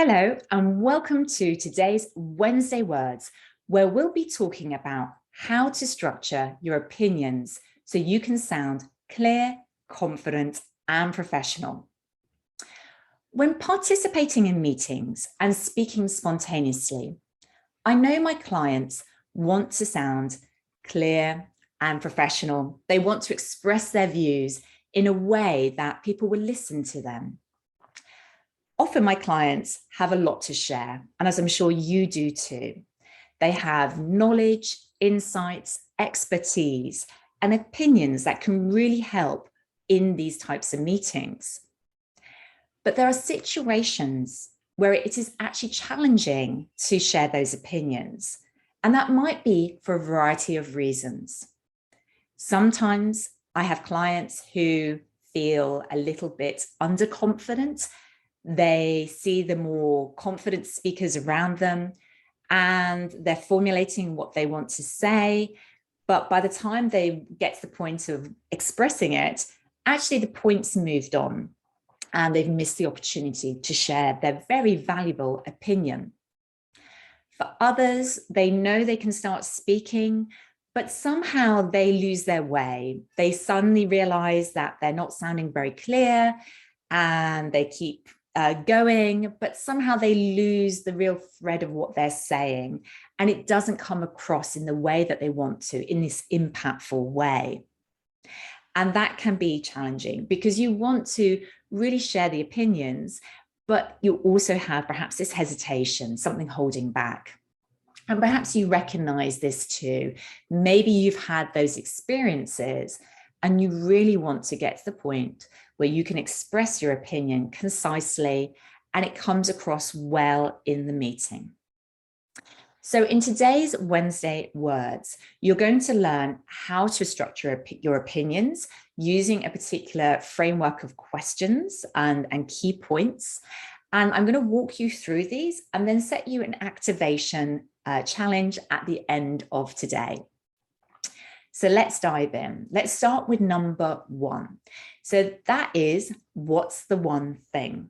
Hello, and welcome to today's Wednesday Words, where we'll be talking about how to structure your opinions so you can sound clear, confident, and professional. When participating in meetings and speaking spontaneously, I know my clients want to sound clear and professional. They want to express their views in a way that people will listen to them. Often my clients have a lot to share, and as I'm sure you do too. They have knowledge, insights, expertise, and opinions that can really help in these types of meetings. But there are situations where it is actually challenging to share those opinions, and that might be for a variety of reasons. Sometimes I have clients who feel a little bit underconfident. They see the more confident speakers around them and they're formulating what they want to say. But by the time they get to the point of expressing it, actually the point's moved on and they've missed the opportunity to share their very valuable opinion. For others, they know they can start speaking, but somehow they lose their way. They suddenly realize that they're not sounding very clear and they keep going, but somehow they lose the real thread of what they're saying, and it doesn't come across in the way that they want to, in this impactful way. And that can be challenging because you want to really share the opinions, but you also have perhaps this hesitation, something holding back. And perhaps you recognize this too. Maybe you've had those experiences and you really want to get to the point where you can express your opinion concisely and it comes across well in the meeting. So in today's Wednesday Words, you're going to learn how to structure your opinions using a particular framework of questions and key points. And I'm going to walk you through these and then set you an activation challenge at the end of today. So let's dive in. Let's start with number one. So that is, what's the one thing?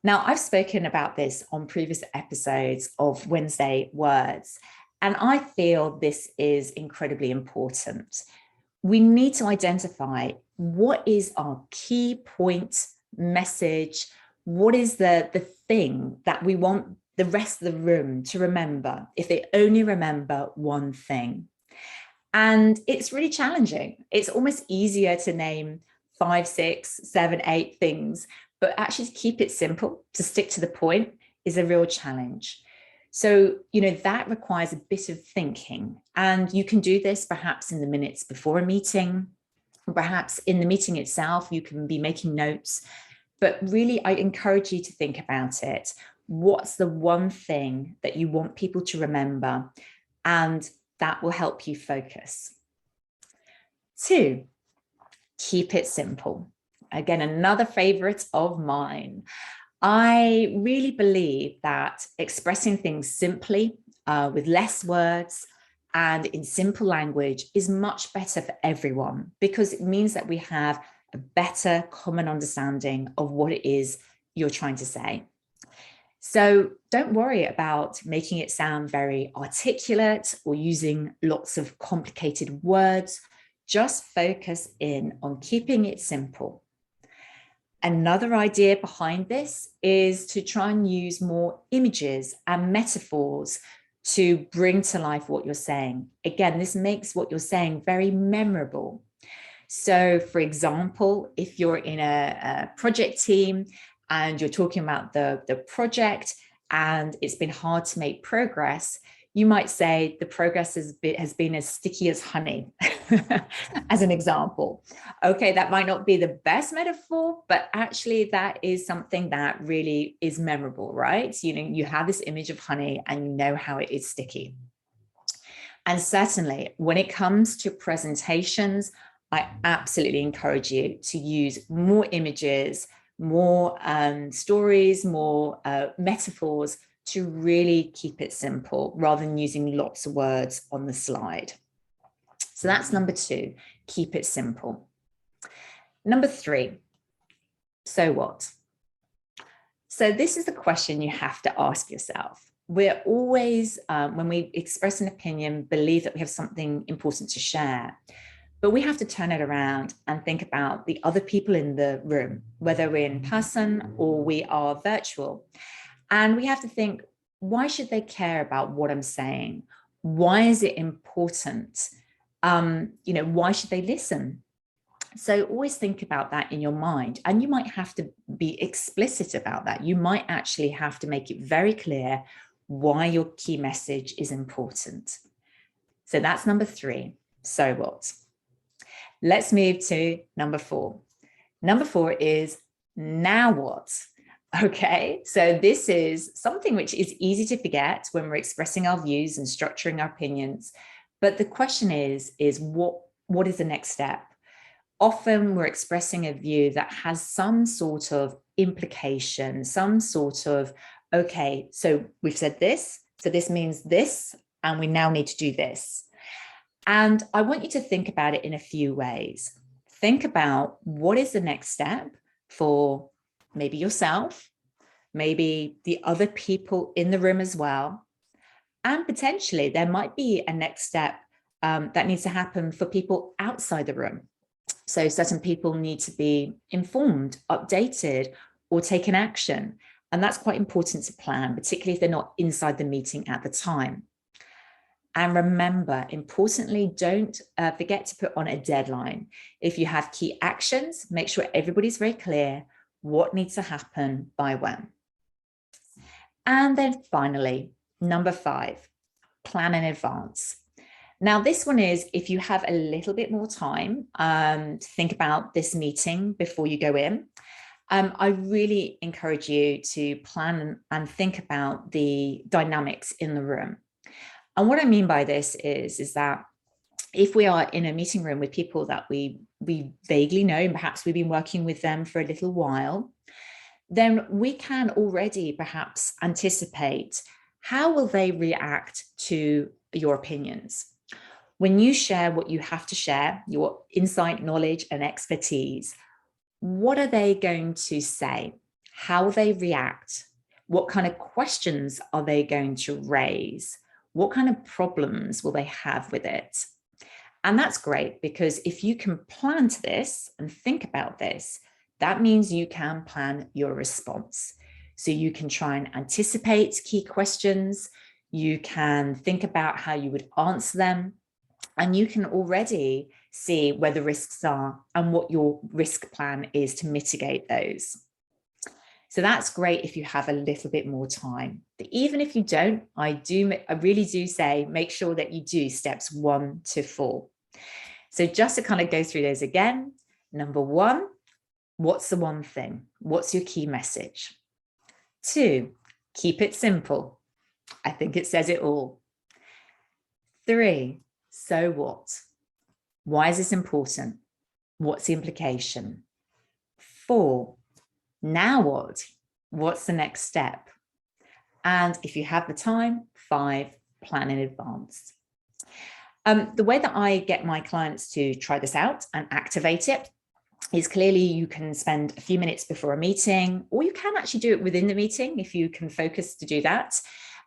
Now, I've spoken about this on previous episodes of Wednesday Words, and I feel this is incredibly important. We need to identify what is our key point message. What is the thing that we want the rest of the room to remember if they only remember one thing? And it's really challenging. It's almost easier to name 5, 6, 7, 8 things, but actually to keep it simple, to stick to the point is a real challenge. So, that requires a bit of thinking, and you can do this perhaps in the minutes before a meeting, or perhaps in the meeting itself, you can be making notes, but really I encourage you to think about it. What's the one thing that you want people to remember? And that will help you focus. 2, keep it simple. Again, another favorite of mine. I really believe that expressing things simply with less words and in simple language is much better for everyone, because it means that we have a better common understanding of what it is you're trying to say. So don't worry about making it sound very articulate or using lots of complicated words. Just focus in on keeping it simple. Another idea behind this is to try and use more images and metaphors to bring to life what you're saying. Again, this makes what you're saying very memorable. So, for example, if you're in a project team and you're talking about the project and it's been hard to make progress, you might say the progress has been as sticky as honey, as an example. Okay, that might not be the best metaphor, but actually that is something that really is memorable, right? You have this image of honey and you know how it is sticky. And certainly when it comes to presentations, I absolutely encourage you to use more images, more stories, more metaphors to really keep it simple rather than using lots of words on the slide. So that's number 2, keep it simple. Number 3, so what? So this is the question you have to ask yourself. We're always, when we express an opinion, believe that we have something important to share. But we have to turn it around and think about the other people in the room, whether we're in person or we are virtual. And we have to think, why should they care about what I'm saying? Why is it important? Why should they listen? So always think about that in your mind, and you might have to be explicit about that. You might actually have to make it very clear why your key message is important. So that's number 3. So what? Let's move to number 4. Number 4 is now what? Okay, so this is something which is easy to forget when we're expressing our views and structuring our opinions. But the question is what is the next step? Often we're expressing a view that has some sort of implication, some sort of, okay, so we've said this, so this means this, and we now need to do this. And I want you to think about it in a few ways. Think about what is the next step for maybe yourself, maybe the other people in the room as well. And potentially there might be a next step that needs to happen for people outside the room. So certain people need to be informed, updated, or taken action. And that's quite important to plan, particularly if they're not inside the meeting at the time. And remember, importantly, don't forget to put on a deadline. If you have key actions, make sure everybody's very clear what needs to happen by when. And then finally, number 5, plan in advance. Now, this one is if you have a little bit more time to think about this meeting before you go in, I really encourage you to plan and think about the dynamics in the room. And what I mean by this is that if we are in a meeting room with people that we vaguely know, and perhaps we've been working with them for a little while, then we can already perhaps anticipate how will they react to your opinions. When you share what you have to share, your insight, knowledge, and expertise, what are they going to say? How will they react? What kind of questions are they going to raise? What kind of problems will they have with it? And that's great, because if you can plan to this and think about this, that means you can plan your response. So you can try and anticipate key questions. You can think about how you would answer them. And you can already see where the risks are and what your risk plan is to mitigate those. So that's great if you have a little bit more time. But even if you don't, I really do say, make sure that you do steps 1 to 4. So just to kind of go through those again, number 1, what's the one thing? What's your key message? 2, keep it simple. I think it says it all. 3, so what? Why is this important? What's the implication? 4, now what? What's the next step? And if you have the time, 5, plan in advance. The way that I get my clients to try this out and activate it is clearly you can spend a few minutes before a meeting, or you can actually do it within the meeting if you can focus to do that.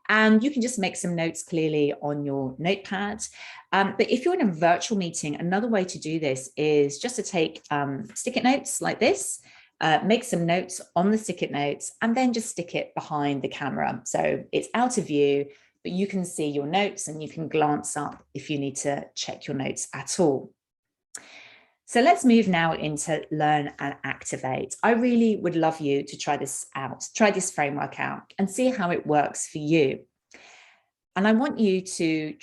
And you can just make some notes clearly on your notepad. But if you're in a virtual meeting, another way to do this is just to take stick-it notes like this, make some notes on the stick-it notes, and then just stick it behind the camera. So it's out of view, but you can see your notes and you can glance up if you need to check your notes at all. So let's move now into learn and activate. I really would love you to try this out, try this framework out and see how it works for you. And I want you to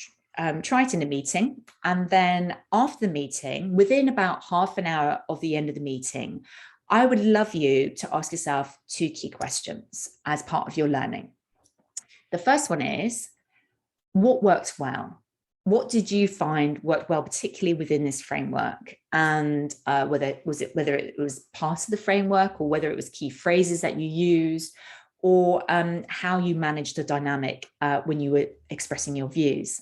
try it in a meeting. And then after the meeting, within about half an hour of the end of the meeting, I would love you to ask yourself 2 key questions as part of your learning. The first one is, what worked well? What did you find worked well, particularly within this framework? And whether it was part of the framework, or whether it was key phrases that you used, or how you managed the dynamic when you were expressing your views.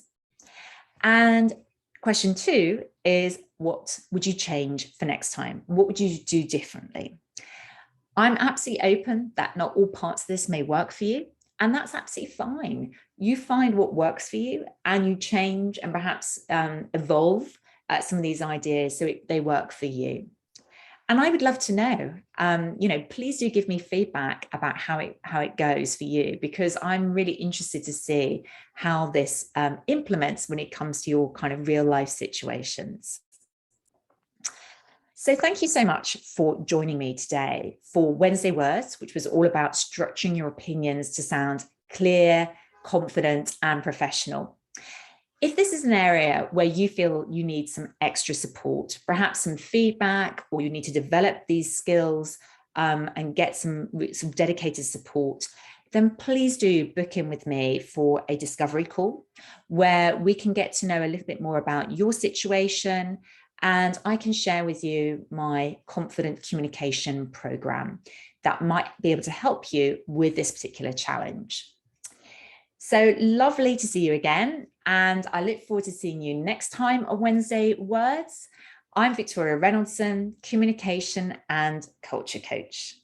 And question 2 is, what would you change for next time? What would you do differently? I'm absolutely open that not all parts of this may work for you. And that's absolutely fine. You find what works for you and you change and perhaps evolve some of these ideas so they work for you. And I would love to know, please do give me feedback about how it goes for you, because I'm really interested to see how this implements when it comes to your kind of real life situations. So thank you so much for joining me today for Wednesday Words, which was all about structuring your opinions to sound clear, confident, and professional. If this is an area where you feel you need some extra support, perhaps some feedback, or you need to develop these skills and get some dedicated support, then please do book in with me for a discovery call where we can get to know a little bit more about your situation, and I can share with you my confident communication program that might be able to help you with this particular challenge. So lovely to see you again. And I look forward to seeing you next time on Wednesday Words. I'm Victoria Reynoldson, communication and culture coach.